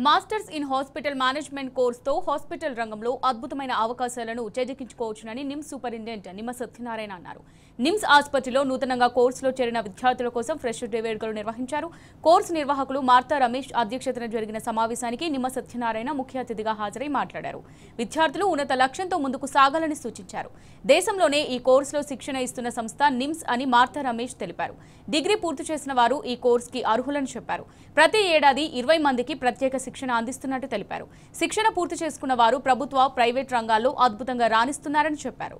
Masters in hospital management కోర్సుతో hospital రంగంలో అద్భుతమైన అవకాశాలను చేజిక్కించుకోవచ్చునని నిమ్స్ సూపరింటెండెంట్ నిమ్మ సత్యనారాయణ అన్నారు. నిమ్స్ ఆసుపత్రిలో నూతనంగా కోర్సులో చేరిన విద్యార్థుల కోసం ఫ్రెషర్ డే వేడుకలు నిర్వహించారు. కోర్సు నిర్వాహకులు మార్తా రమేష్ అధ్యక్షతన జరిగిన సమావేశానికి నిమ్మ సత్యనారాయణ ముఖ్య అతిథిగా హాజరై మాట్లాడారు. విద్యార్థులు ఉన్నత లక్ష్యంతో ముందుకు సాగాలని సూచించారు. దేశంలోనే ఈ కోర్సులో శిక్షణ ఇస్తున్న సంస్థ నిమ్స్ అని మార్తా రమేష్ తెలిపారు. డిగ్రీ పూర్తి చేసిన వారు ఈ కోర్సుకి అర్హులని చెప్పారు. ప్రతి ఏడాది 20 మందికి ప్రత్యేక శిక్షణ అందిస్తున్నట్టు తెలిపారు. శిక్షణ పూర్తి చేసుకున్న వారు ప్రభుత్వ, ప్రైవేట్ రంగాల్లో అద్భుతంగా రాణిస్తున్నారని చెప్పారు.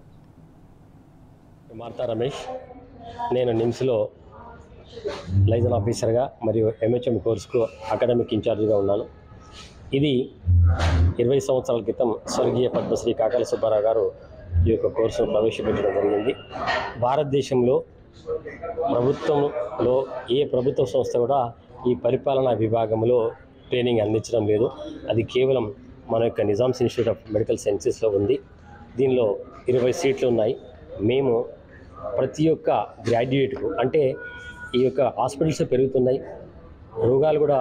మార్తా రమేష్, నేను నిమ్స్లో లైజన్ ఆఫీసర్గా మరియు ఎంహెచ్ఎం కోర్సుకు అకాడమిక్ ఇన్ఛార్జిగా ఉన్నాను. ఇది 20 సంవత్సరాల క్రితం స్వర్గీయ పద్మశ్రీ కాకాల సుబ్బారావు గారు ఈ యొక్క కోర్సును ప్రవేశపెట్టడం జరిగింది. భారతదేశంలో ప్రభుత్వంలో ఏ ప్రభుత్వ సంస్థ కూడా ఈ పరిపాలనా విభాగంలో ట్రైనింగ్ అందించడం లేదు. అది కేవలం మన యొక్క నిజామ్స్ ఇన్స్టిట్యూట్ ఆఫ్ మెడికల్ సైన్సెస్లో ఉంది. దీనిలో 20 సీట్లు ఉన్నాయి. మేము ప్రతి ఒక్క గ్రాడ్యుయేట్కు, అంటే ఈ యొక్క హాస్పిటల్స్ పెరుగుతున్నాయి, రోగాలు కూడా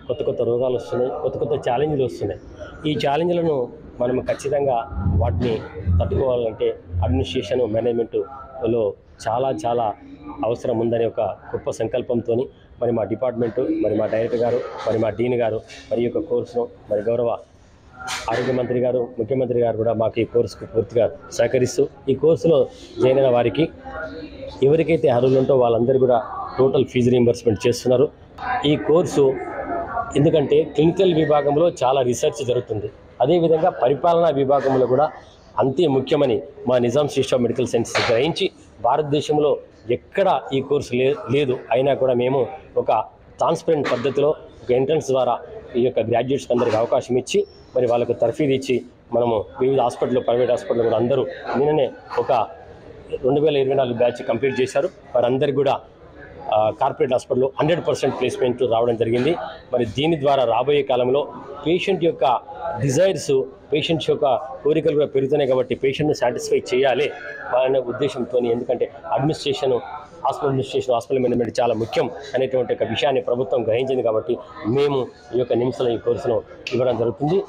కొత్త రోగాలు వస్తున్నాయి, కొత్త ఛాలెంజ్లు వస్తున్నాయి. ఈ ఛాలెంజ్లను మనం ఖచ్చితంగా వాటిని తట్టుకోవాలంటే అడ్మినిస్ట్రేషన్, మేనేజ్మెంట్లో చాలా అవసరం ఉందనే ఒక గొప్ప సంకల్పంతో మరి మా డిపార్ట్మెంటు, మరి మా డైరెక్టర్ గారు, మరి మా డీన్ గారు మరి ఈ యొక్క కోర్సును మరి గౌరవ ఆరోగ్య మంత్రి గారు, ముఖ్యమంత్రి గారు కూడా మాకు ఈ కోర్సుకు పూర్తిగా సహకరిస్తూ ఈ కోర్సులో జాయిన్ అయిన వారికి ఎవరికైతే అర్హులు ఉంటో వాళ్ళందరూ కూడా టోటల్ ఫీజు రీయింబర్స్మెంట్ చేస్తున్నారు. ఈ కోర్సు ఎందుకంటే క్లినికల్ విభాగంలో చాలా రీసెర్చ్ జరుగుతుంది, అదేవిధంగా పరిపాలనా విభాగంలో కూడా అంతే ముఖ్యమని మా Nizam's institute of medical sciences గ్రహించి భారతదేశంలో ఎక్కడ ఈ కోర్సు లేదు అయినా కూడా మేము ఒక ట్రాన్స్పరెంట్ పద్ధతిలో ఒక ఎంట్రన్స్ ద్వారా ఈ యొక్క గ్రాడ్యుయేట్స్కి అందరికీ అవకాశం ఇచ్చి మరి వాళ్ళకు తర్ఫీదు ఇచ్చి మనము వివిధ హాస్పిటల్లో, ప్రైవేట్ హాస్పిటల్లో కూడా అందరూ నిన్ననే ఒక 2024 బ్యాచ్ కంప్లీట్ చేశారు. వారందరికీ కూడా కార్పొరేట్ హాస్పిటల్లో 100% ప్లేస్మెంట్ రావడం జరిగింది. మరి దీని ద్వారా రాబోయే కాలంలో పేషెంట్ యొక్క డిజైర్స్, పేషెంట్స్ యొక్క కోరికలు కూడా పెరుగుతున్నాయి కాబట్టి పేషెంట్ని సాటిస్ఫై చేయాలి అనే ఉద్దేశంతో, ఎందుకంటే హాస్పిటల్ అడ్మినిస్ట్రేషన్, హాస్పిటల్ మేనేజ్మెంట్ చాలా ముఖ్యం అనేటువంటి ఒక విషయాన్ని ప్రభుత్వం గ్రహించింది కాబట్టి మేము ఈ యొక్క నిమ్స్లో ఈ కోర్సును ఇవ్వడం జరుగుతుంది.